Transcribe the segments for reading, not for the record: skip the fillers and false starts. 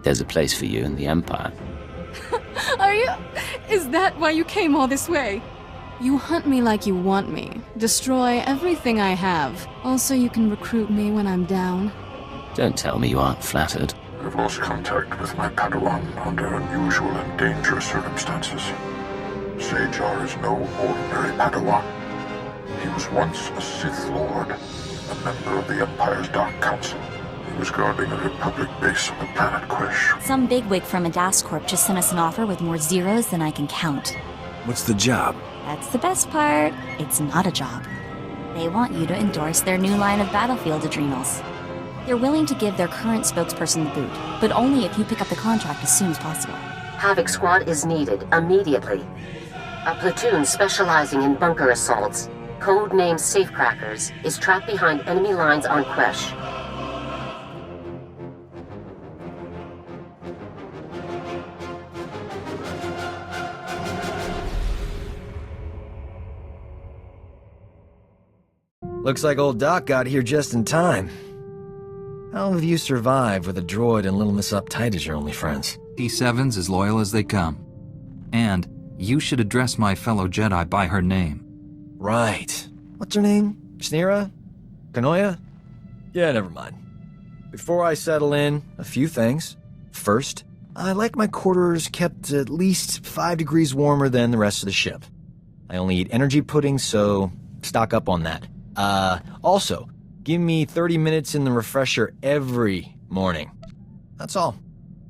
There's a place for you in the Empire. Are you... Is that why you came all this way? You hunt me like you want me. Destroy everything I have. Also, you can recruit me when I'm down. Don't tell me you aren't flattered. I've lost contact with my Padawan under unusual and dangerous circumstances. SWTOR is no ordinary Padawan. He was once a Sith Lord, a member of the Empire's Dark Council. He was guarding a Republic base on the planet Quesh. Some bigwig from a DAS Corp just sent us an offer with more zeros than I can count. What's the job? That's the best part. It's not a job. They want you to endorse their new line of battlefield adrenals. They're willing to give their current spokesperson the boot, but only if you pick up the contract as soon as possible. Havoc Squad is needed immediately. A platoon specializing in bunker assaults, codenamed Safecrackers, is trapped behind enemy lines on Quesh. Looks like old Doc got here just in time. How have you survived with a droid and Little Miss Uptight as your only friends? T7's as loyal as they come. And you should address my fellow Jedi by her name. Right. What's her name? Sneera? Kanoya? Yeah, never mind. Before I settle in, a few things. First, I like my quarters kept at least 5 degrees warmer than the rest of the ship. I only eat energy pudding, so stock up on that. Also, give me 30 minutes in the refresher every morning. That's all.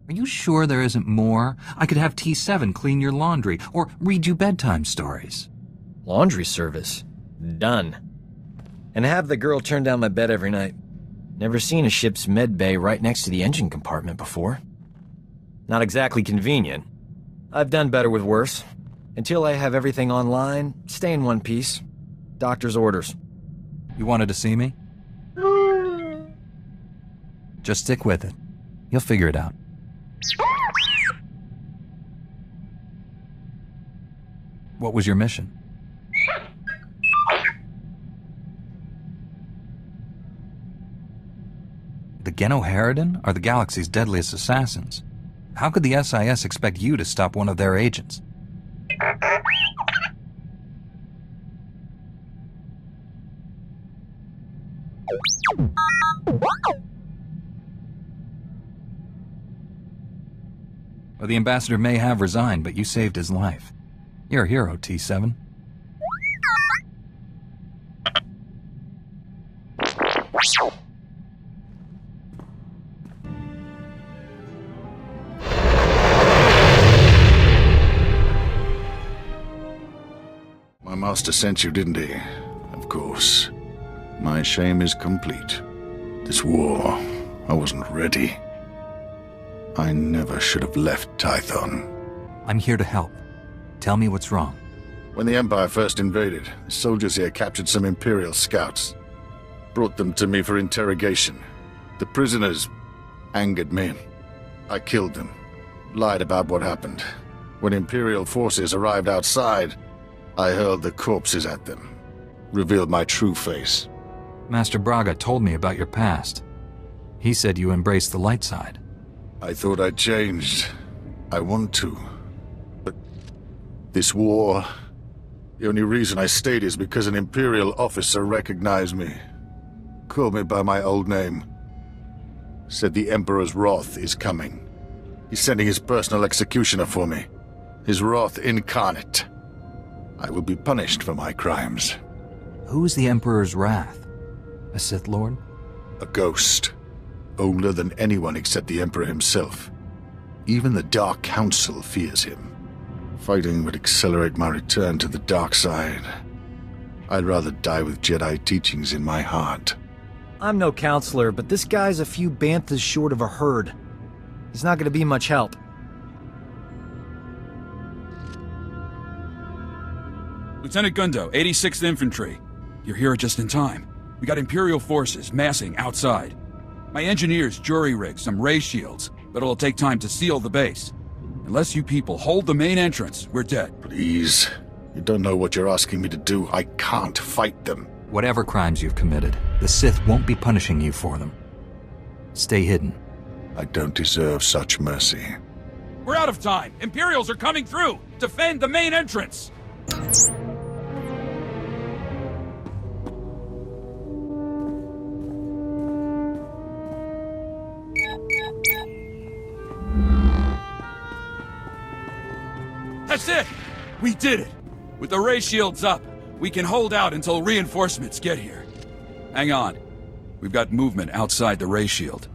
Are you sure there isn't more? I could have T7 clean your laundry, or read you bedtime stories. Laundry service. Done. And have the girl turn down my bed every night. Never seen a ship's med bay right next to the engine compartment before. Not exactly convenient. I've done better with worse. Until I have everything online, stay in one piece. Doctor's orders. You wanted to see me? Just stick with it. You'll figure it out. What was your mission? The Genoharadin are the galaxy's deadliest assassins. How could the SIS expect you to stop one of their agents? Well, the ambassador may have resigned, but you saved his life. You're a hero, T7. My master sent you, didn't he? Of course. My shame is complete. This war, I wasn't ready. I never should have left Tython. I'm here to help. Tell me what's wrong. When the Empire first invaded, the soldiers here captured some Imperial scouts. Brought them to me for interrogation. The prisoners angered me. I killed them. Lied about what happened. When Imperial forces arrived outside, I hurled the corpses at them. Revealed my true face. Master Braga told me about your past. He said you embraced the light side. I thought I'd changed. I want to. But this war, the only reason I stayed is because an Imperial officer recognized me. Called me by my old name. Said the Emperor's wrath is coming. He's sending his personal executioner for me. His wrath incarnate. I will be punished for my crimes. Who's the Emperor's wrath? A Sith Lord? A ghost. Older than anyone except the Emperor himself. Even the Dark Council fears him. Fighting would accelerate my return to the dark side. I'd rather die with Jedi teachings in my heart. I'm no counselor, but this guy's a few banthas short of a herd. He's not going to be much help. Lieutenant Gundo, 86th Infantry. You're here just in time. We got Imperial forces massing outside. My engineers jury-rigged some ray shields, but it'll take time to seal the base. Unless you people hold the main entrance, we're dead. Please. You don't know what you're asking me to do. I can't fight them. Whatever crimes you've committed, the Sith won't be punishing you for them. Stay hidden. I don't deserve such mercy. We're out of time! Imperials are coming through! Defend the main entrance! That's it! We did it! With the ray shields up, we can hold out until reinforcements get here. Hang on. We've got movement outside the ray shield.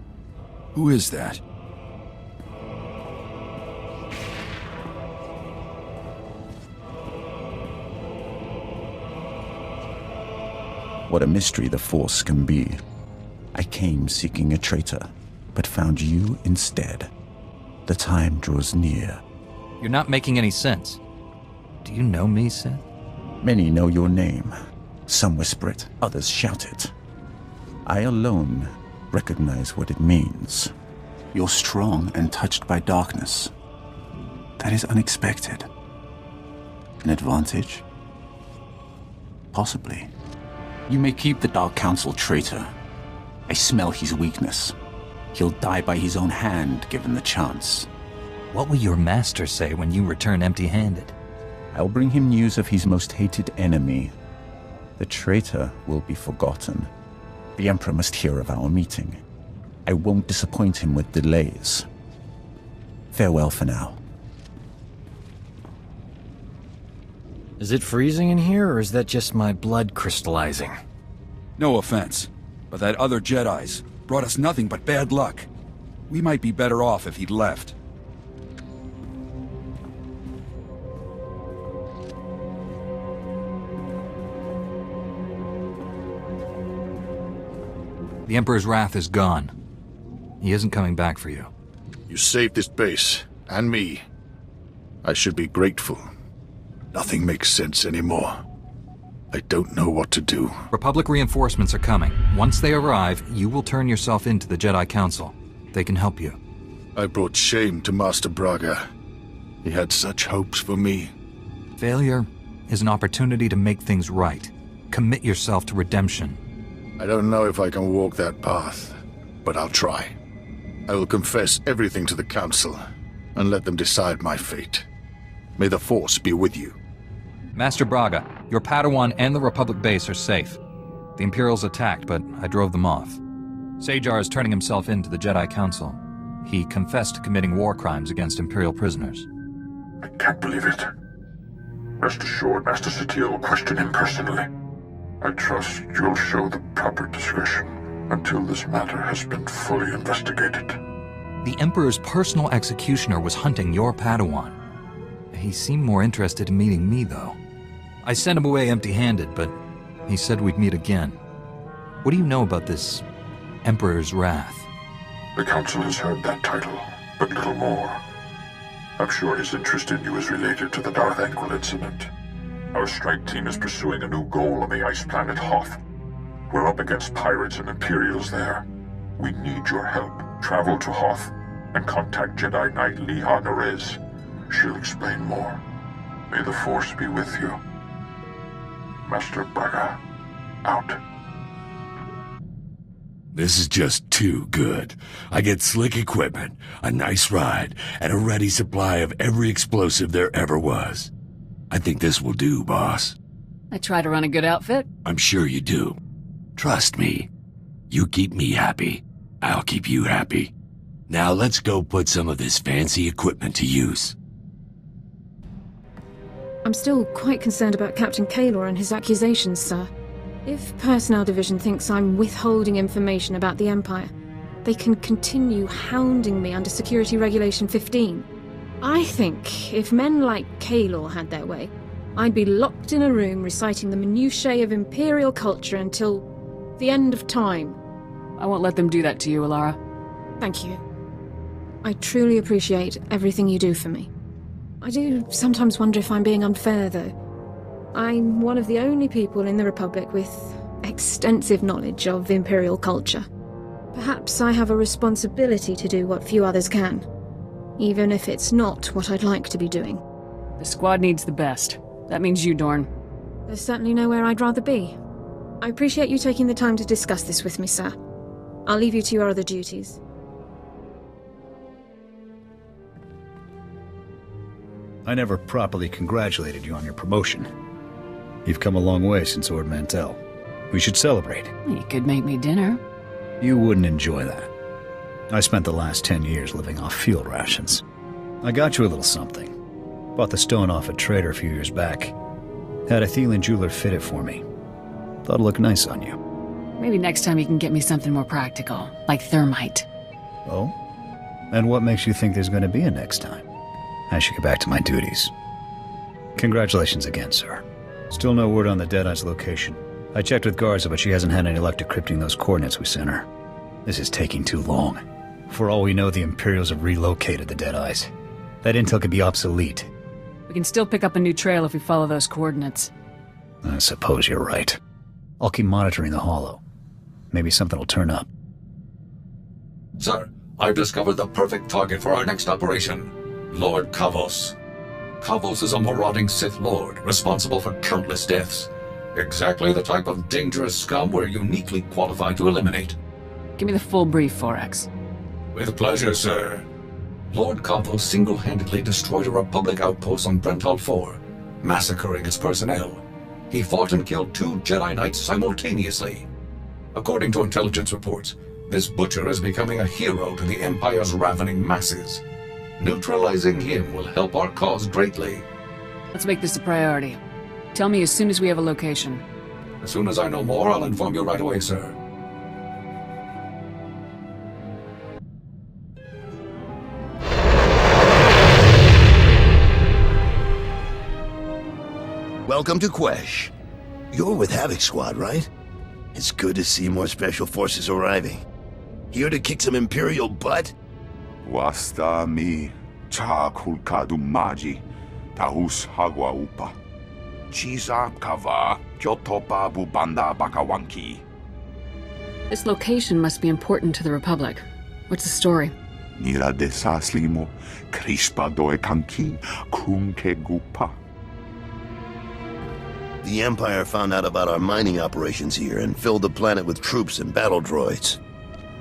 Who is that? What a mystery the Force can be. I came seeking a traitor, but found you instead. The time draws near. You're not making any sense. Do you know me, Sith? Many know your name. Some whisper it, others shout it. I alone recognize what it means. You're strong and touched by darkness. That is unexpected. An advantage? Possibly. You may keep the Dark Council traitor. I smell his weakness. He'll die by his own hand, given the chance. What will your master say when you return empty-handed? I'll bring him news of his most hated enemy. The traitor will be forgotten. The Emperor must hear of our meeting. I won't disappoint him with delays. Farewell for now. Is it freezing in here, or is that just my blood crystallizing? No offense, but that other Jedi's brought us nothing but bad luck. We might be better off if he'd left. The Emperor's wrath is gone. He isn't coming back for you. You saved this base, and me. I should be grateful. Nothing makes sense anymore. I don't know what to do. Republic reinforcements are coming. Once they arrive, you will turn yourself into the Jedi Council. They can help you. I brought shame to Master Braga. He had such hopes for me. Failure is an opportunity to make things right. Commit yourself to redemption. I don't know if I can walk that path, but I'll try. I will confess everything to the Council, and let them decide my fate. May the Force be with you. Master Braga, your Padawan and the Republic base are safe. The Imperials attacked, but I drove them off. Sajar is turning himself in to the Jedi Council. He confessed to committing war crimes against Imperial prisoners. I can't believe it. Rest assured, Master SWTOR will question him personally. I trust you'll show the proper discretion until this matter has been fully investigated. The Emperor's personal executioner was hunting your Padawan. He seemed more interested in meeting me, though. I sent him away empty-handed, but he said we'd meet again. What do you know about this Emperor's Wrath? The Council has heard that title, but little more. I'm sure his interest in you is related to the Darth Anquil incident. Our strike team is pursuing a new goal on the ice planet Hoth. We're up against pirates and Imperials there. We need your help. Travel to Hoth and contact Jedi Knight Liha Nerez. She'll explain more. May the Force be with you. Master Braga, out. This is just too good. I get slick equipment, a nice ride, and a ready supply of every explosive there ever was. I think this will do, boss. I try to run a good outfit. I'm sure you do. Trust me. You keep me happy, I'll keep you happy. Now let's go put some of this fancy equipment to use. I'm still quite concerned about Captain Kaylor and his accusations, sir. If Personnel Division thinks I'm withholding information about the Empire, they can continue hounding me under Security Regulation 15. I think if men like Kaylor had their way, I'd be locked in a room reciting the minutiae of Imperial culture until the end of time. I won't let them do that to you, Alara. Thank you. I truly appreciate everything you do for me. I do sometimes wonder if I'm being unfair, though. I'm one of the only people in the Republic with extensive knowledge of Imperial culture. Perhaps I have a responsibility to do what few others can, even if it's not what I'd like to be doing. The squad needs the best. That means you, Dorn. There's certainly nowhere I'd rather be. I appreciate you taking the time to discuss this with me, sir. I'll leave you to your other duties. I never properly congratulated you on your promotion. You've come a long way since Ord Mantell. We should celebrate. You could make me dinner. You wouldn't enjoy that. I spent the last 10 years living off field rations. I got you a little something. Bought the stone off a trader a few years back. Had a Thielen jeweler fit it for me. Thought it'd look nice on you. Maybe next time you can get me something more practical, like thermite. Oh? And what makes you think there's going to be a next time? I should get back to my duties. Congratulations again, sir. Still no word on the Deadeye's location. I checked with Garza, but she hasn't had any luck decrypting those coordinates we sent her. This is taking too long. For all we know, the Imperials have relocated the Deadeyes. That intel could be obsolete. We can still pick up a new trail if we follow those coordinates. I suppose you're right. I'll keep monitoring the Hollow. Maybe something will turn up. Sir, I've discovered the perfect target for our next operation. Lord Kavos. Kavos is a marauding Sith Lord, responsible for countless deaths. Exactly the type of dangerous scum we're uniquely qualified to eliminate. Give me the full brief, Forex. With pleasure, sir. Lord Kavos single-handedly destroyed a Republic outpost on Brental 4, massacring its personnel. He fought and killed 2 Jedi Knights simultaneously. According to intelligence reports, this butcher is becoming a hero to the Empire's ravening masses. Neutralizing him will help our cause greatly. Let's make this a priority. Tell me as soon as we have a location. As soon as I know more, I'll inform you right away, sir. Welcome to Quesh. You're with Havoc Squad, right? It's good to see more special forces arriving. Here to kick some Imperial butt? Wasta mi cha kulkadu maji tahus hagwa upa. Chiza kava kyotopa bubanda bakawanki. This location must be important to the Republic. What's the story? Nira de saslimo krispa doe kanki kunke gupa. The Empire found out about our mining operations here and filled the planet with troops and battle droids.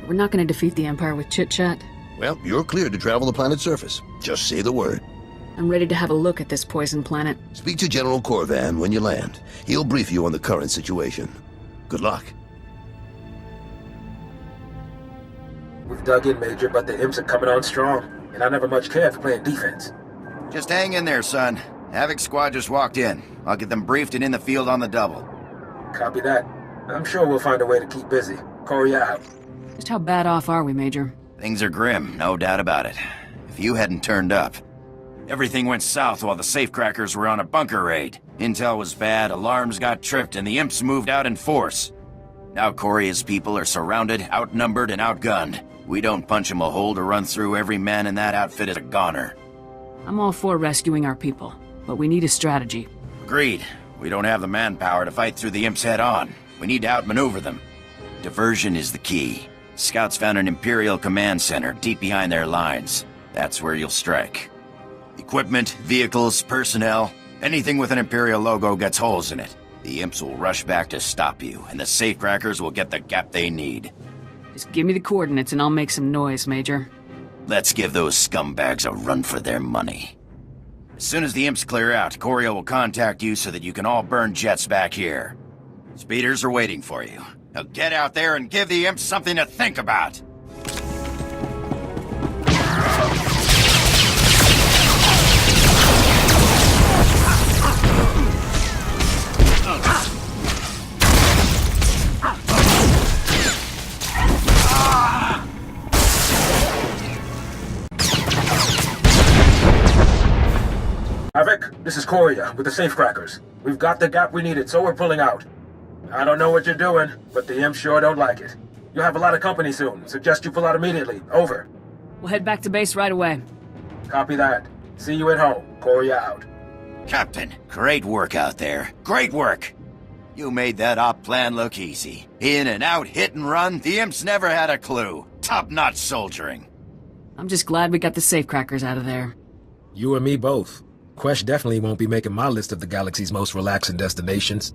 We're not going to defeat the Empire with chit-chat. Well, you're cleared to travel the planet's surface. Just say the word. I'm ready to have a look at this poison planet. Speak to General Corvan when you land. He'll brief you on the current situation. Good luck. We've dug in, Major, but the imps are coming on strong, and I never much cared for playing defense. Just hang in there, son. Havoc Squad just walked in. I'll get them briefed and in the field on the double. Copy that. I'm sure we'll find a way to keep busy. Corey out. Just how bad off are we, Major? Things are grim, no doubt about it. If you hadn't turned up. Everything went south while the safecrackers were on a bunker raid. Intel was bad, alarms got tripped, and the imps moved out in force. Now Corey's people are surrounded, outnumbered, and outgunned. We don't punch them a hole to run through. Every man in that outfit is a goner. I'm all for rescuing our people, but we need a strategy. Agreed. We don't have the manpower to fight through the imps head-on. We need to outmaneuver them. Diversion is the key. Scouts found an Imperial command center deep behind their lines. That's where you'll strike. Equipment, vehicles, personnel, anything with an Imperial logo gets holes in it. The imps will rush back to stop you, and the safecrackers will get the gap they need. Just give me the coordinates and I'll make some noise, Major. Let's give those scumbags a run for their money. As soon as the imps clear out, Corio will contact you so that you can all burn jets back here. Speeders are waiting for you. Now get out there and give the imps something to think about! Havoc, this is Coria with the safecrackers. We've got the gap we needed, so we're pulling out. I don't know what you're doing, but the imps sure don't like it. You'll have a lot of company soon. Suggest you pull out immediately. Over. We'll head back to base right away. Copy that. See you at home. Coria out. Captain, great work out there. Great work! You made that op plan look easy. In and out, hit and run, the imps never had a clue. Top-notch soldiering. I'm just glad we got the safecrackers out of there. You and me both. Quesh definitely won't be making my list of the galaxy's most relaxing destinations.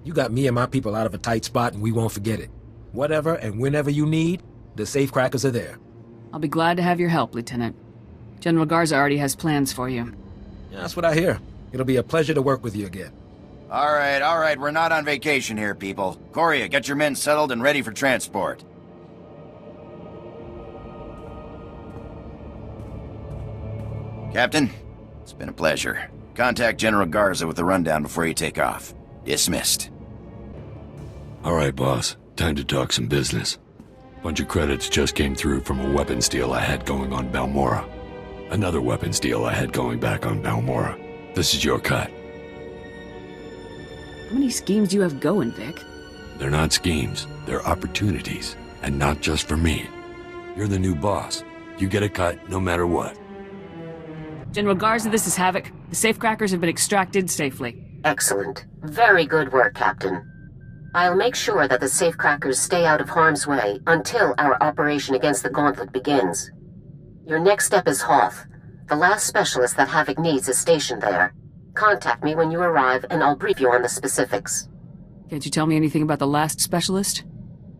You got me and my people out of a tight spot and we won't forget it. Whatever and whenever you need, the safecrackers are there. I'll be glad to have your help, Lieutenant. General Garza already has plans for you. Yeah, that's what I hear. It'll be a pleasure to work with you again. All right, we're not on vacation here, people. Korea, get your men settled and ready for transport. Captain, it's been a pleasure. Contact General Garza with the rundown before you take off. Dismissed. All right, boss. Time to talk some business. Bunch of credits just came through from a weapons deal I had going on Balmora. Another weapons deal I had going back on Balmora. This is your cut. How many schemes do you have going, Vic? They're not schemes. They're opportunities. And not just for me. You're the new boss. You get a cut no matter what. General Garza, this is Havoc. The safecrackers have been extracted safely. Excellent. Very good work, Captain. I'll make sure that the safecrackers stay out of harm's way until our operation against the Gauntlet begins. Your next step is Hoth. The last specialist that Havoc needs is stationed there. Contact me when you arrive and I'll brief you on the specifics. Can't you tell me anything about the last specialist?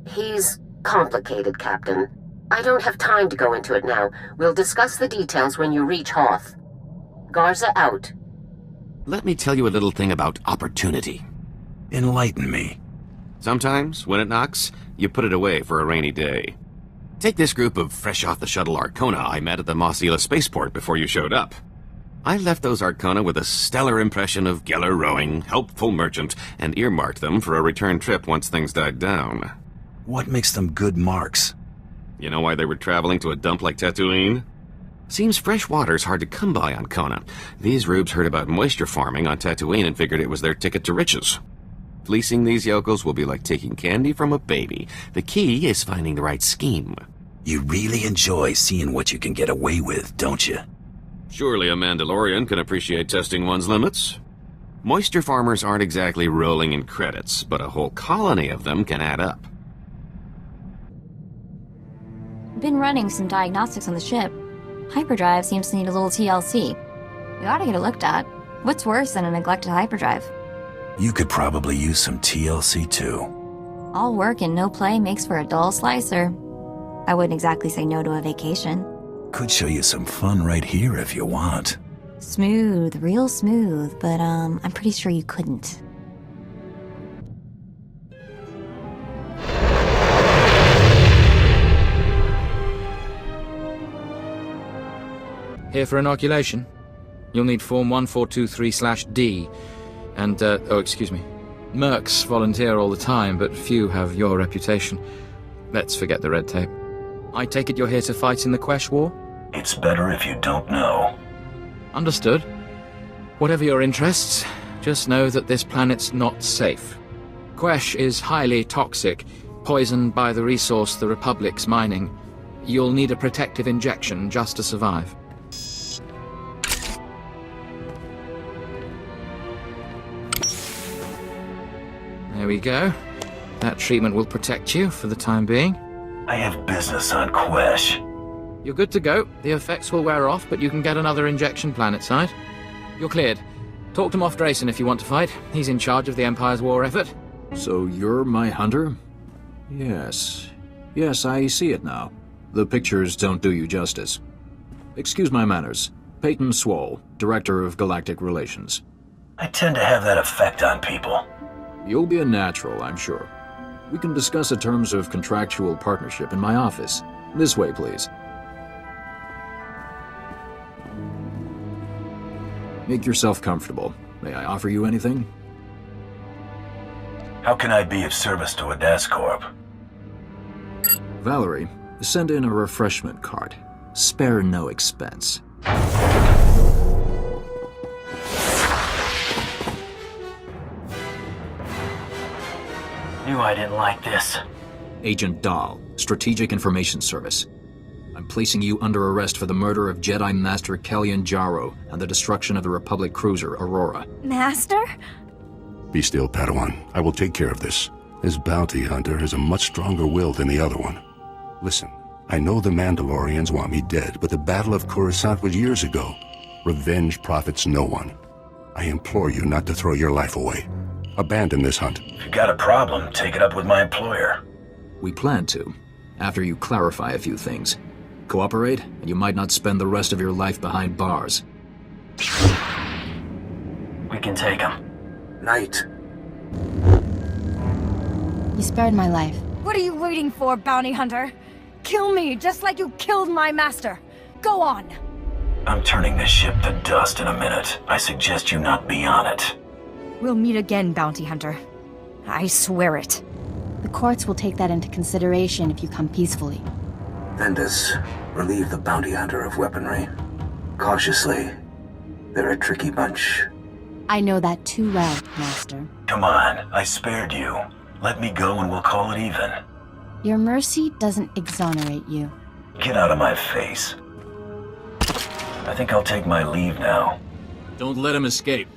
He's complicated, Captain. I don't have time to go into it now. We'll discuss the details when you reach Hoth. Garza out. Let me tell you a little thing about opportunity. Enlighten me. Sometimes, when it knocks, you put it away for a rainy day. Take this group of fresh-off-the-shuttle Arcona I met at the Mosila spaceport before you showed up. I left those Arcona with a stellar impression of Geller rowing, helpful merchant, and earmarked them for a return trip once things died down. What makes them good marks? You know why they were traveling to a dump like Tatooine? Seems fresh water's hard to come by on Kona. These rubes heard about moisture farming on Tatooine and figured it was their ticket to riches. Fleecing these yokels will be like taking candy from a baby. The key is finding the right scheme. You really enjoy seeing what you can get away with, don't you? Surely a Mandalorian can appreciate testing one's limits. Moisture farmers aren't exactly rolling in credits, but a whole colony of them can add up. Been running some diagnostics on the ship. Hyperdrive seems to need a little TLC. We ought to get it looked at. What's worse than a neglected hyperdrive? You could probably use some TLC too. All work and no play makes for a dull slicer. I wouldn't exactly say no to a vacation. Could show you some fun right here if you want. Smooth, real smooth, but I'm pretty sure you couldn't. Here for inoculation. You'll need Form 1423/D. And, excuse me. Mercs volunteer all the time, but few have your reputation. Let's forget the red tape. I take it you're here to fight in the Quesh War? It's better if you don't know. Understood. Whatever your interests, just know that this planet's not safe. Quesh is highly toxic, poisoned by the resource the Republic's mining. You'll need a protective injection just to survive. There we go. That treatment will protect you for the time being. I have business on Quesh. You're good to go. The effects will wear off, but you can get another injection planetside. You're cleared. Talk to Moff Drayson if you want to fight. He's in charge of the Empire's war effort. So you're my hunter? Yes. Yes, I see it now. The pictures don't do you justice. Excuse my manners. Peyton Swall, Director of Galactic Relations. I tend to have that effect on people. You'll be a natural, I'm sure. We can discuss the terms of contractual partnership in my office. This way, please. Make yourself comfortable. May I offer you anything? How can I be of service to Adas Corp? Valerie, send in a refreshment cart. Spare no expense. Knew I didn't like this. Agent Dahl, Strategic Information Service. I'm placing you under arrest for the murder of Jedi Master Kellyan Jarro and the destruction of the Republic cruiser Aurora. Master? Be still, Padawan. I will take care of this. This bounty hunter has a much stronger will than the other one. Listen, I know the Mandalorians want me dead, but the Battle of Coruscant was years ago. Revenge profits no one. I implore you not to throw your life away. Abandon this hunt. If you got a problem, take it up with my employer. We plan to, after you clarify a few things. Cooperate, and you might not spend the rest of your life behind bars. can take him. Knight. You spared my life. What are you waiting for, bounty hunter? Kill me, just like you killed my master. Go on. I'm turning this ship to dust in a minute. I suggest you not be on it. We'll meet again, bounty hunter. I swear it. The courts will take that into consideration if you come peacefully. Ventus, relieve the bounty hunter of weaponry. Cautiously. They're a tricky bunch. I know that too well, Master. Come on, I spared you. Let me go and we'll call it even. Your mercy doesn't exonerate you. Get out of my face. I think I'll take my leave now. Don't let him escape.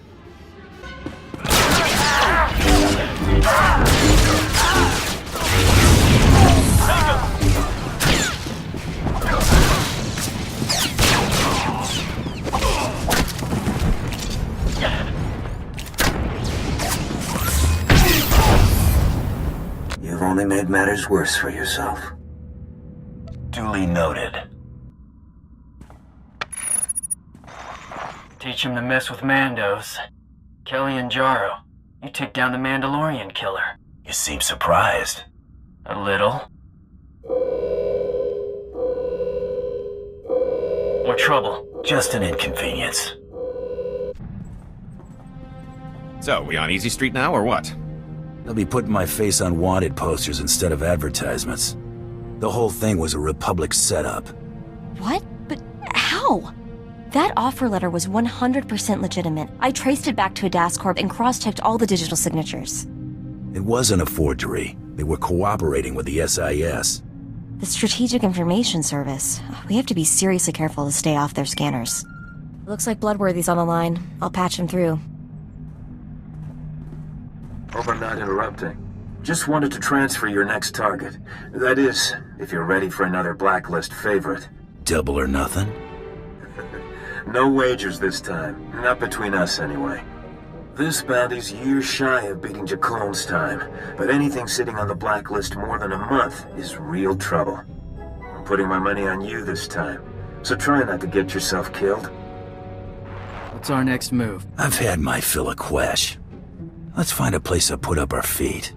You've only made matters worse for yourself. Duly noted. Teach him to mess with Mandos. Kelly and Jaro, you took down the Mandalorian killer. You seem surprised. A little. What trouble? Just an inconvenience. So, we on Easy Street now, or what? They'll be putting my face on wanted posters instead of advertisements. The whole thing was a Republic setup. What? But how? That offer letter was 100% legitimate. I traced it back to a DAS Corp and cross-checked all the digital signatures. It wasn't a forgery. They were cooperating with the SIS. The Strategic Information Service. We have to be seriously careful to stay off their scanners. Looks like Bloodworthy's on the line. I'll patch him through. Hope I'm not interrupting. Just wanted to transfer your next target. That is, if you're ready for another blacklist favorite. Double or nothing? No wagers this time. Not between us, anyway. This bounty's years shy of beating Jacqueline time, but anything sitting on the blacklist more than a month is real trouble. I'm putting my money on you this time, so try not to get yourself killed. What's our next move? I've had my fill of Quesh. Let's find a place to put up our feet.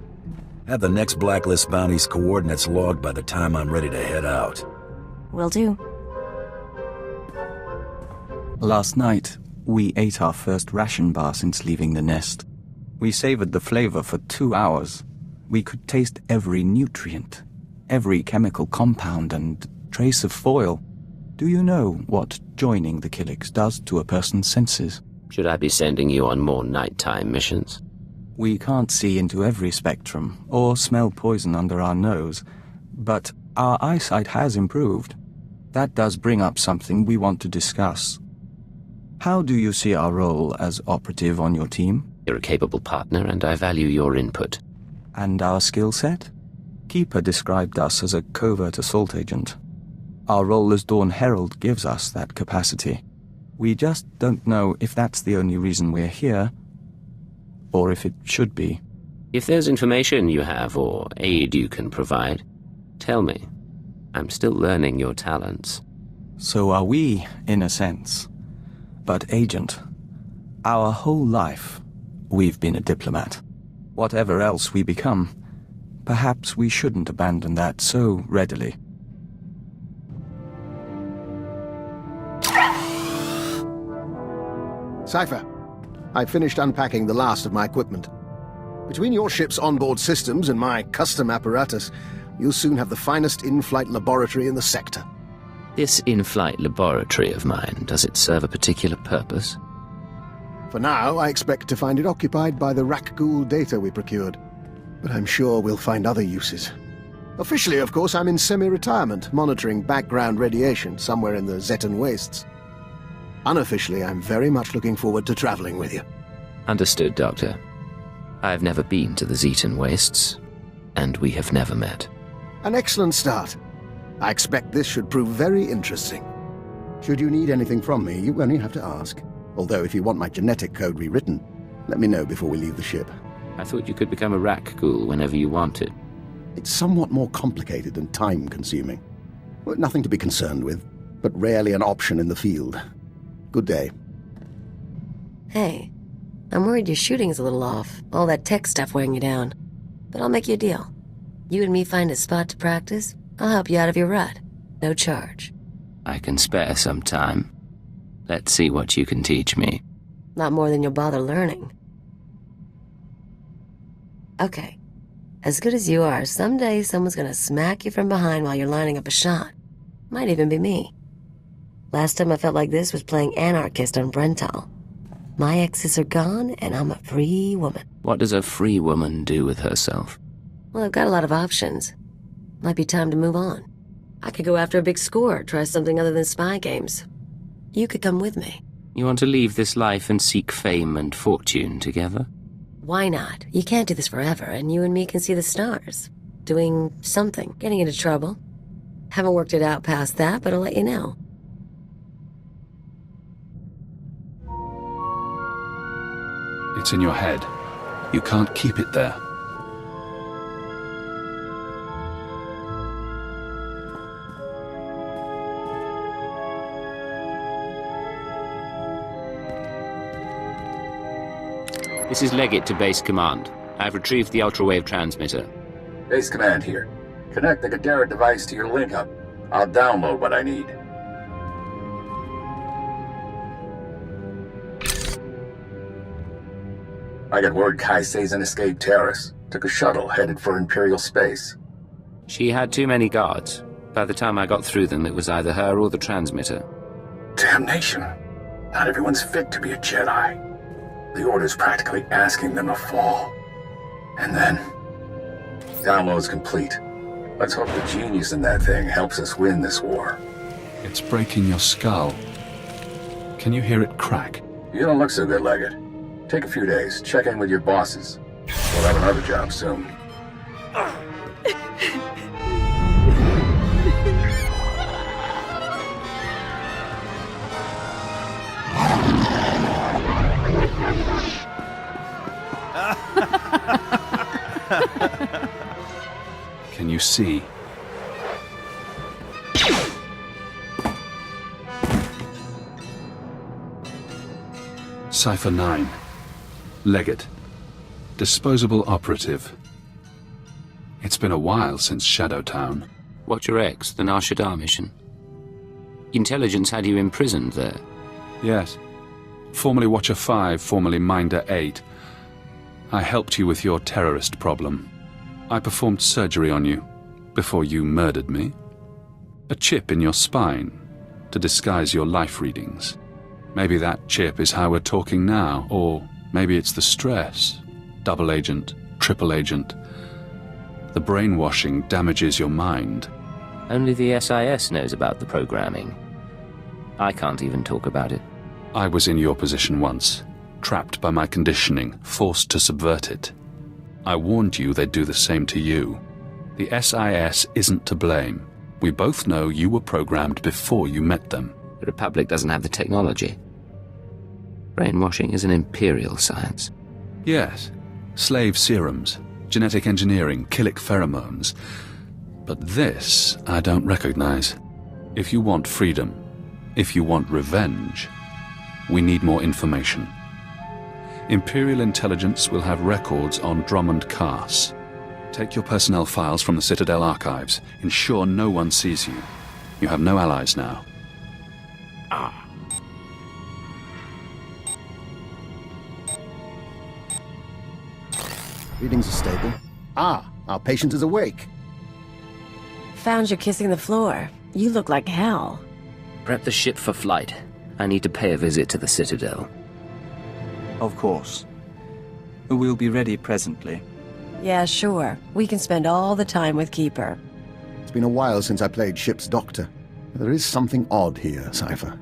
Have the next blacklist bounty's coordinates logged by the time I'm ready to head out. Will do. Last night, we ate our first ration bar since leaving the nest. We savored the flavor for 2 hours. We could taste every nutrient, every chemical compound and trace of foil. Do you know what joining the Killiks does to a person's senses? Should I be sending you on more nighttime missions? We can't see into every spectrum, or smell poison under our nose, but our eyesight has improved. That does bring up something we want to discuss. How do you see our role as operative on your team? You're a capable partner, and I value your input. And our skill set? Keeper described us as a covert assault agent. Our role as Dawn Herald gives us that capacity. We just don't know if that's the only reason we're here, or if it should be. If there's information you have or aid you can provide, tell me. I'm still learning your talents. So are we, in a sense. But Agent, our whole life, we've been a diplomat. Whatever else we become, perhaps we shouldn't abandon that so readily. Cypher, I've finished unpacking the last of my equipment. Between your ship's onboard systems and my custom apparatus, you'll soon have the finest in-flight laboratory in the sector. This in-flight laboratory of mine, does it serve a particular purpose? For now, I expect to find it occupied by the Rakghoul data we procured. But I'm sure we'll find other uses. Officially, of course, I'm in semi-retirement, monitoring background radiation somewhere in the Zetan Wastes. Unofficially, I'm very much looking forward to traveling with you. Understood, Doctor. I've never been to the Zetan Wastes, and we have never met. An excellent start. I expect this should prove very interesting. Should you need anything from me, you only have to ask. Although if you want my genetic code rewritten, let me know before we leave the ship. I thought you could become a Rakghoul whenever you wanted. It's somewhat more complicated and time-consuming. Well, nothing to be concerned with, but rarely an option in the field. Good day. Hey, I'm worried your shooting's a little off. All that tech stuff weighing you down. But I'll make you a deal. You and me find a spot to practice, I'll help you out of your rut. No charge. I can spare some time. Let's see what you can teach me. Not more than you'll bother learning. Okay. As good as you are, someday someone's gonna smack you from behind while you're lining up a shot. Might even be me. Last time I felt like this was playing anarchist on Brental. My exes are gone, and I'm a free woman. What does a free woman do with herself? Well, I've got a lot of options. Might be time to move on. I could go after a big score, try something other than spy games. You could come with me. You want to leave this life and seek fame and fortune together? Why not? You can't do this forever, and you and me can see the stars. Doing something, getting into trouble. Haven't worked it out past that, but I'll let you know. It's in your head. You can't keep it there. This is Leggett to Base Command. I've retrieved the ultrawave transmitter. Base Command here. Connect the Gadara device to your link hub. I'll download what I need. I got word Kaisei's an escaped terrorist. Took a shuttle headed for Imperial space. She had too many guards. By the time I got through them, it was either her or the transmitter. Damnation. Not everyone's fit to be a Jedi. The Order's practically asking them to fall. And then... Download's complete. Let's hope the genius in that thing helps us win this war. It's breaking your skull. Can you hear it crack? You don't look so good, Leggett. Take a few days, check in with your bosses. We'll have another job soon. Can you see? Cipher 9. Leggett. Disposable operative. It's been a while since Shadowtown. Watcher X, the Nar Shaddaa mission. Intelligence had you imprisoned there. Yes. Formerly Watcher 5, formerly Minder 8. I helped you with your terrorist problem. I performed surgery on you before you murdered me. A chip in your spine to disguise your life readings. Maybe that chip is how we're talking now, or maybe it's the stress. Double agent, triple agent. The brainwashing damages your mind. Only the SIS knows about the programming. I can't even talk about it. I was in your position once, trapped by my conditioning, forced to subvert it. I warned you they'd do the same to you. The SIS isn't to blame. We both know you were programmed before you met them. The Republic doesn't have the technology. Brainwashing is an imperial science. Yes. Slave serums, genetic engineering, killic pheromones. But this I don't recognize. If you want freedom, if you want revenge, we need more information. Imperial intelligence will have records on Drummond Cass. Take your personnel files from the Citadel archives. Ensure no one sees you. You have no allies now. Readings are stable. Ah, our patient is awake. Found you kissing the floor. You look like hell. Prep the ship for flight. I need to pay a visit to the Citadel. Of course. We'll be ready presently. Yeah, sure. We can spend all the time with Keeper. It's been a while since I played ship's doctor. There is something odd here, Cypher.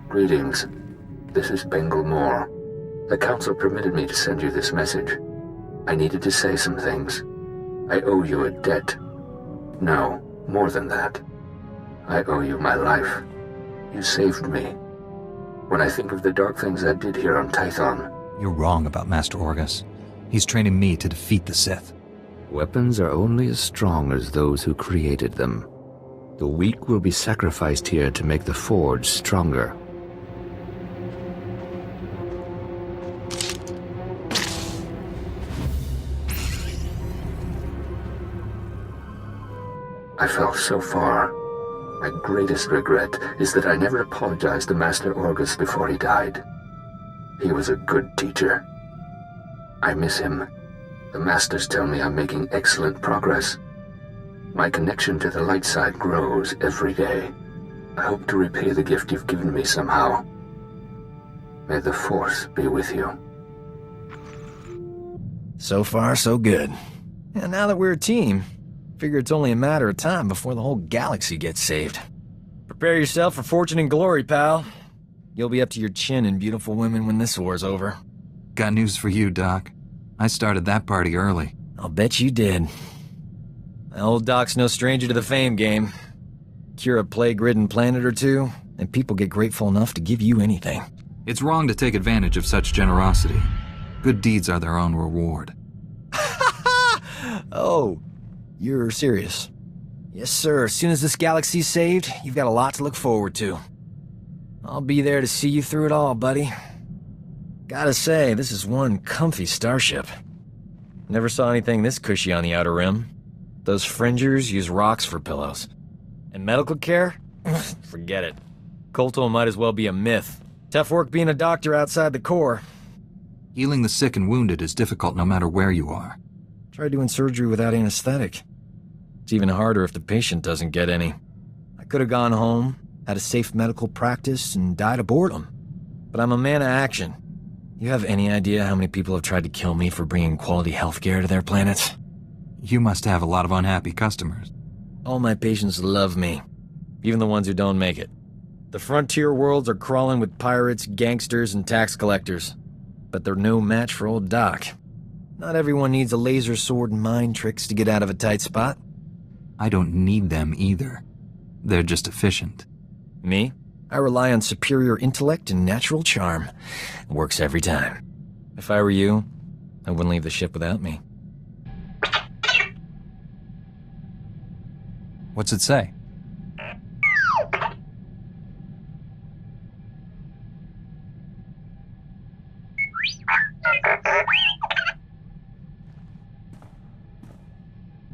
Greetings. This is Bengal Moore. The Council permitted me to send you this message. I needed to say some things. I owe you a debt. No, more than that. I owe you my life. You saved me. When I think of the dark things I did here on Tython... You're wrong about Master Orgus. He's training me to defeat the Sith. Weapons are only as strong as those who created them. The weak will be sacrificed here to make the Forge stronger. I fell so far. My greatest regret is that I never apologized to Master Orgus before he died. He was a good teacher. I miss him. The Masters tell me I'm making excellent progress. My connection to the light side grows every day. I hope to repay the gift you've given me somehow. May the Force be with you. So far, so good. And now that we're a team, figure it's only a matter of time before the whole galaxy gets saved. Prepare yourself for fortune and glory, pal. You'll be up to your chin in beautiful women when this war's over. Got news for you, Doc. I started that party early. I'll bet you did. My old Doc's no stranger to the fame game. Cure a plague-ridden planet or two, and people get grateful enough to give you anything. It's wrong to take advantage of such generosity. Good deeds are their own reward. Oh, you're serious? Yes, sir. As soon as this galaxy's saved, you've got a lot to look forward to. I'll be there to see you through it all, buddy. Gotta say, this is one comfy starship. Never saw anything this cushy on the Outer Rim. Those fringers use rocks for pillows. And medical care? Forget it. Kolto might as well be a myth. Tough work being a doctor outside the Corps. Healing the sick and wounded is difficult no matter where you are. Try doing surgery without anesthetic. It's even harder if the patient doesn't get any. I could have gone home, had a safe medical practice, and died of boredom. But I'm a man of action. You have any idea how many people have tried to kill me for bringing quality healthcare to their planets? You must have a lot of unhappy customers. All my patients love me, even the ones who don't make it. The frontier worlds are crawling with pirates, gangsters, and tax collectors. But they're no match for old Doc. Not everyone needs a laser sword and mind tricks to get out of a tight spot. I don't need them either. They're just efficient. Me? I rely on superior intellect and natural charm. It works every time. If I were you, I wouldn't leave the ship without me. What's it say?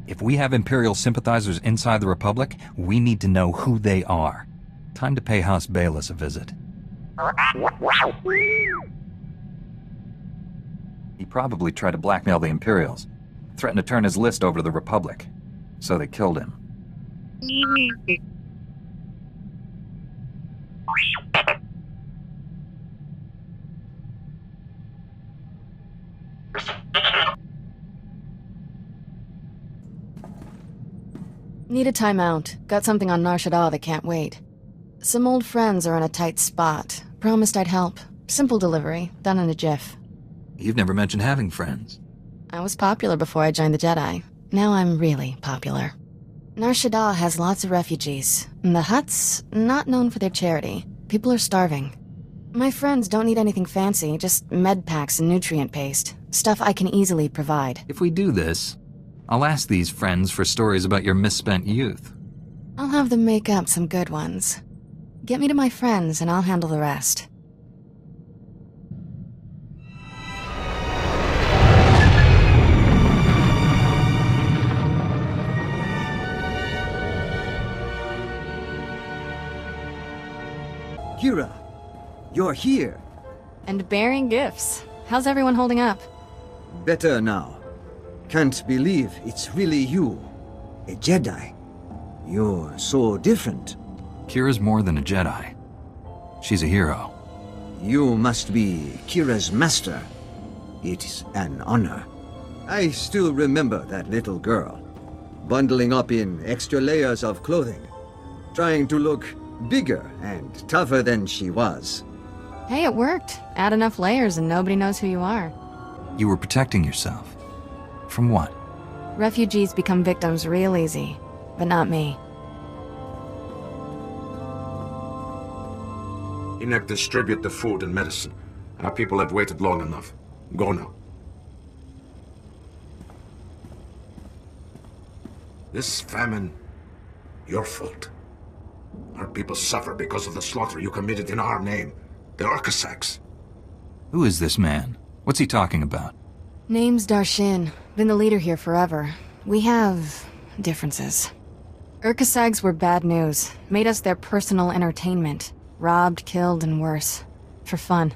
If we have Imperial sympathizers inside the Republic, we need to know who they are. Time to pay House Bayless a visit. He probably tried to blackmail the Imperials, threatened to turn his list over to the Republic, so they killed him. Need a timeout. Got something on Nar Shaddaa that can't wait. Some old friends are in a tight spot. Promised I'd help. Simple delivery, done in a jiff. You've never mentioned having friends. I was popular before I joined the Jedi. Now I'm really popular. Nar Shaddaa has lots of refugees. And the Hutts, not known for their charity. People are starving. My friends don't need anything fancy, just med packs and nutrient paste. Stuff I can easily provide. If we do this, I'll ask these friends for stories about your misspent youth. I'll have them make up some good ones. Get me to my friends and I'll handle the rest. Kira, you're here. And bearing gifts. How's everyone holding up? Better now. Can't believe it's really you. A Jedi. You're so different. Kira's more than a Jedi. She's a hero. You must be Kira's master. It's an honor. I still remember that little girl, bundling up in extra layers of clothing, trying to look bigger and tougher than she was. Hey, it worked. Add enough layers and nobody knows who you are. You were protecting yourself. From what? Refugees become victims real easy, but not me. Enoch, distribute the food and medicine. Our people have waited long enough. Go now. This famine, your fault. Our people suffer because of the slaughter you committed in our name. The Urkasags. Who is this man? What's he talking about? Name's Darshin. Been the leader here forever. We have differences. Urkasags were bad news. Made us their personal entertainment. Robbed, killed, and worse. For fun.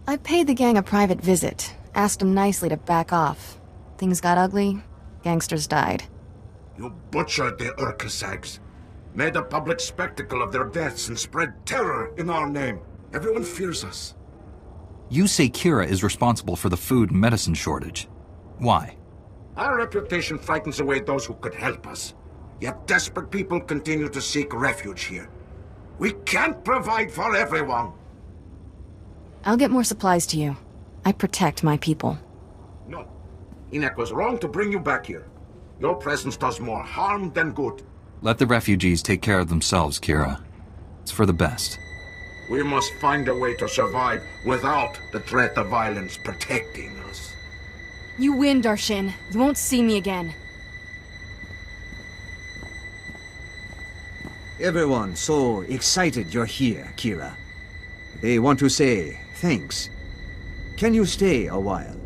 I paid the gang a private visit. Asked them nicely to back off. Things got ugly. Gangsters died. You butchered the Urkasags. Made a public spectacle of their deaths and spread terror in our name. Everyone fears us. You say Kira is responsible for the food and medicine shortage. Why? Our reputation frightens away those who could help us. Yet desperate people continue to seek refuge here. We can't provide for everyone. I'll get more supplies to you. I protect my people. No. Enoch was wrong to bring you back here. Your presence does more harm than good. Let the refugees take care of themselves, Kira. It's for the best. We must find a way to survive without the threat of violence protecting us. You win, Darshin. You won't see me again. Everyone so excited you're here, Kira. They want to say thanks. Can you stay a while?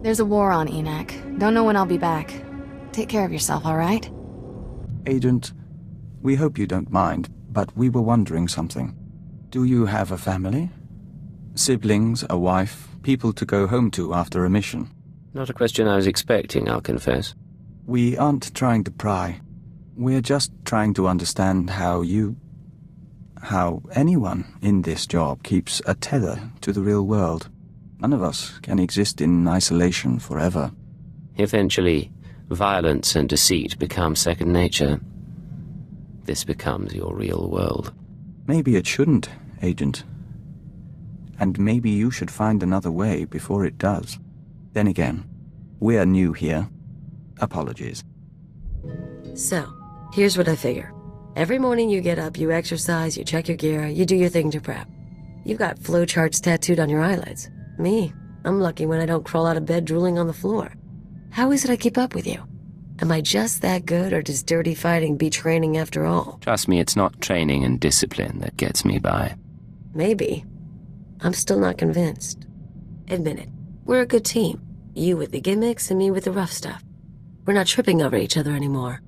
There's a war on, Enoch. Don't know when I'll be back. Take care of yourself, all right? Agent, we hope you don't mind, but we were wondering something. Do you have a family? Siblings, a wife, people to go home to after a mission? Not a question I was expecting, I'll confess. We aren't trying to pry. We're just trying to understand how anyone in this job keeps a tether to the real world. None of us can exist in isolation forever. Eventually, violence and deceit become second nature. This becomes your real world. Maybe it shouldn't, Agent. And maybe you should find another way before it does. Then again, we're new here. Apologies. So, here's what I figure. Every morning you get up, you exercise, you check your gear, you do your thing to prep. You've got flowcharts tattooed on your eyelids. Me, I'm lucky when I don't crawl out of bed drooling on the floor. How is it I keep up with you? Am I just that good, or does dirty fighting beat training after all? Trust me, it's not training and discipline that gets me by. Maybe. I'm still not convinced. Admit it. We're a good team. You with the gimmicks and me with the rough stuff. We're not tripping over each other anymore.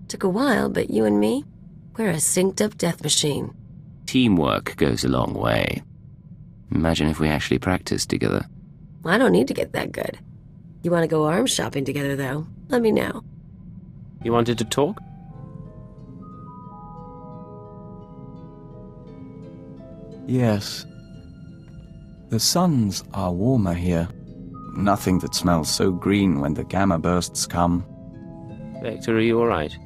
Took a while, but you and me, we're a synced-up death machine. Teamwork goes a long way. Imagine if we actually practiced together. I don't need to get that good. You want to go arms shopping together, though? Let me know. You wanted to talk? Yes. The suns are warmer here. Nothing that smells so green when the gamma bursts come. Vector, are you alright?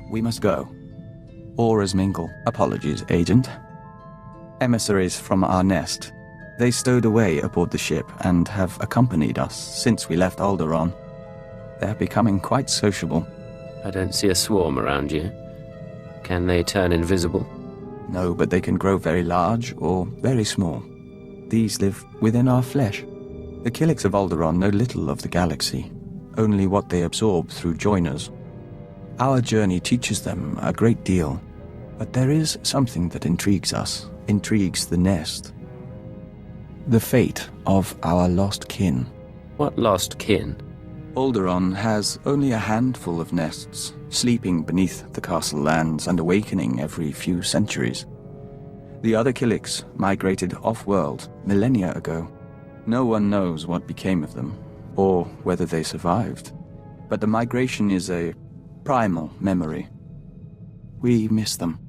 We must go. Auras mingle. Apologies, Agent. Emissaries from our nest. They stowed away aboard the ship and have accompanied us since we left Alderaan. They're becoming quite sociable. I don't see a swarm around you. Can they turn invisible? No, but they can grow very large or very small. These live within our flesh. The Killiks of Alderaan know little of the galaxy, only what they absorb through joiners. Our journey teaches them a great deal, but there is something that intrigues us, intrigues the nest. The fate of our lost kin. What lost kin? Alderaan has only a handful of nests, sleeping beneath the castle lands and awakening every few centuries. The other Killiks migrated off-world millennia ago. No one knows what became of them, or whether they survived. But the migration is a primal memory. We miss them.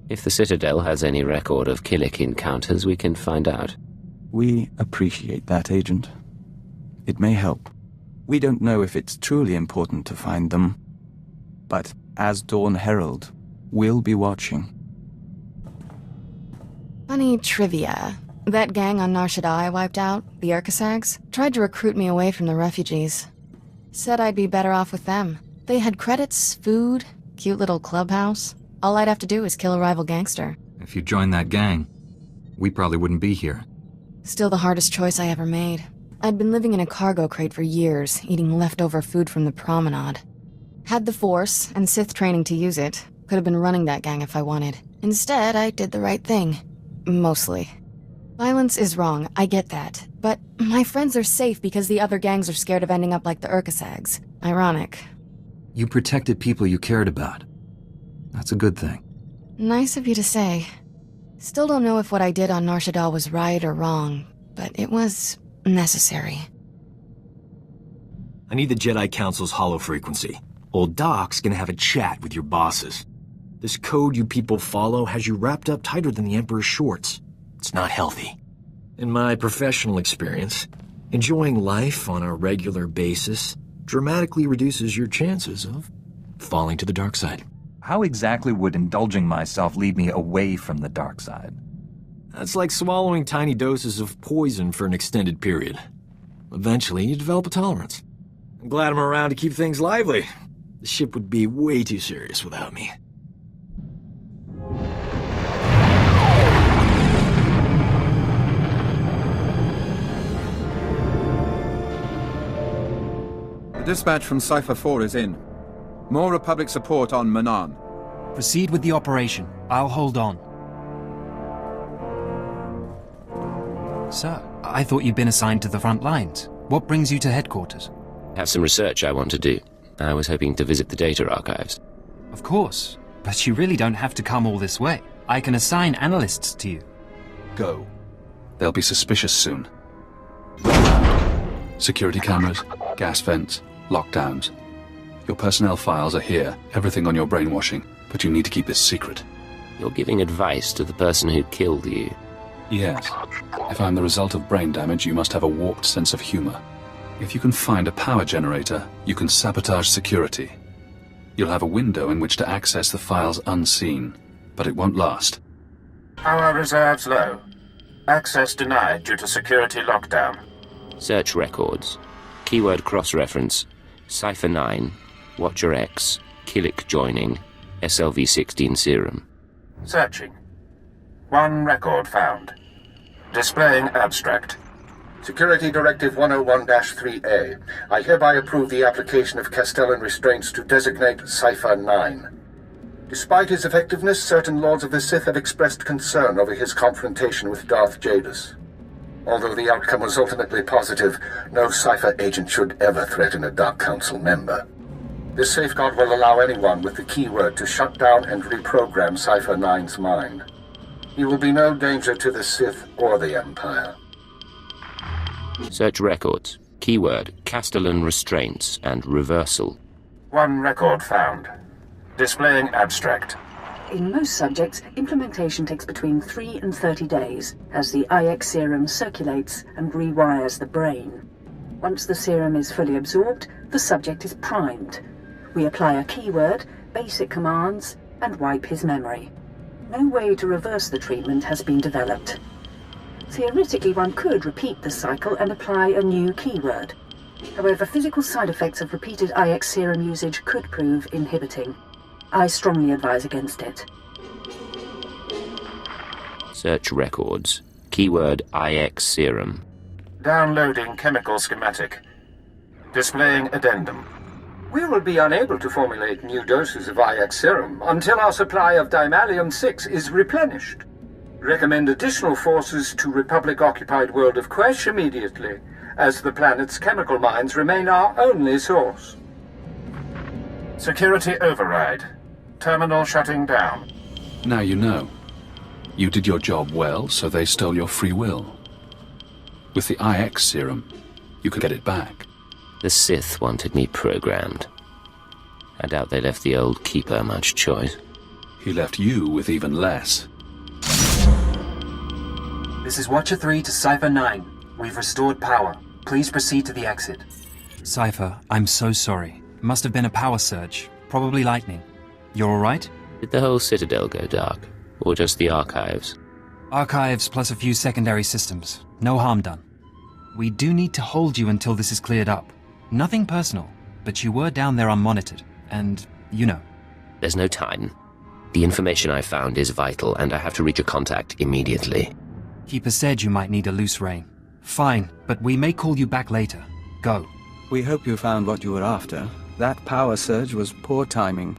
If the Citadel has any record of Killik encounters, we can find out. We appreciate that, Agent. It may help. We don't know if it's truly important to find them, but as Dawn Herald, we'll be watching. Funny trivia. That gang on Nar Shaddaa I wiped out, the Urkasags, tried to recruit me away from the refugees. Said I'd be better off with them. They had credits, food, cute little clubhouse. All I'd have to do is kill a rival gangster. If you joined that gang, we probably wouldn't be here. Still the hardest choice I ever made. I'd been living in a cargo crate for years, eating leftover food from the promenade. Had the Force and Sith training to use it. Could have been running that gang if I wanted. Instead, I did the right thing. Mostly. Violence is wrong, I get that. But my friends are safe because the other gangs are scared of ending up like the Urkasags. Ironic. You protected people you cared about. That's a good thing. Nice of you to say. Still don't know if what I did on Nar Shaddaa was right or wrong, but it was necessary. I need the Jedi Council's hollow frequency. Old Doc's gonna have a chat with your bosses. This code you people follow has you wrapped up tighter than the Emperor's shorts. It's not healthy. In my professional experience, enjoying life on a regular basis dramatically reduces your chances of falling to the dark side. How exactly would indulging myself lead me away from the dark side? That's like swallowing tiny doses of poison for an extended period. Eventually, you develop a tolerance. I'm glad I'm around to keep things lively. The ship would be way too serious without me. The dispatch from Cypher 4 is in. More Republic support on Manan. Proceed with the operation. I'll hold on. Sir, I thought you'd been assigned to the front lines. What brings you to headquarters? I have some research I want to do. I was hoping to visit the data archives. Of course, but you really don't have to come all this way. I can assign analysts to you. Go. They'll be suspicious soon. Security cameras, gas vents, lockdowns. Your personnel files are here, everything on your brainwashing, but you need to keep this secret. You're giving advice to the person who killed you. Yes. If I'm the result of brain damage, you must have a warped sense of humor. If you can find a power generator, you can sabotage security. You'll have a window in which to access the files unseen, but it won't last. Power reserves low. Access denied due to security lockdown. Search records. Keyword cross-reference. Cypher 9, Watcher X, Killick joining, SLV-16 serum. Searching. One record found. Displaying abstract. Security Directive 101-3A. I hereby approve the application of Castellan restraints to designate Cypher 9. Despite his effectiveness, certain Lords of the Sith have expressed concern over his confrontation with Darth Jadus. Although the outcome was ultimately positive, no Cypher agent should ever threaten a Dark Council member. This safeguard will allow anyone with the keyword to shut down and reprogram Cypher 9's mind. He will be no danger to the Sith or the Empire. Search records. Keyword Castellan restraints and reversal. One record found. Displaying abstract. In most subjects, implementation takes between 3 and 30 days, as the IX serum circulates and rewires the brain. Once the serum is fully absorbed, the subject is primed. We apply a keyword, basic commands, and wipe his memory. No way to reverse the treatment has been developed. Theoretically, one could repeat the cycle and apply a new keyword. However, physical side effects of repeated IX serum usage could prove inhibiting. I strongly advise against it. Search records. Keyword IX serum. Downloading chemical schematic. Displaying addendum. We will be unable to formulate new doses of IX serum until our supply of Dimalium-6 is replenished. Recommend additional forces to Republic-occupied world of Quesh immediately, as the planet's chemical mines remain our only source. Security override. Terminal shutting down. Now you know. You did your job well, so they stole your free will. With the IX serum, you can get it back. The Sith wanted me programmed. I doubt they left the old Keeper much choice. He left you with even less. This is Watcher 3 to Cypher 9. We've restored power. Please proceed to the exit. Cypher, I'm so sorry. Must have been a power surge. Probably lightning. You're alright? Did the whole Citadel go dark? Or just the archives? Archives plus a few secondary systems. No harm done. We do need to hold you until this is cleared up. Nothing personal, but you were down there unmonitored, and you know. There's no time. The information I found is vital, and I have to reach a contact immediately. Keeper said you might need a loose rein. Fine, but we may call you back later. Go. We hope you found what you were after. That power surge was poor timing.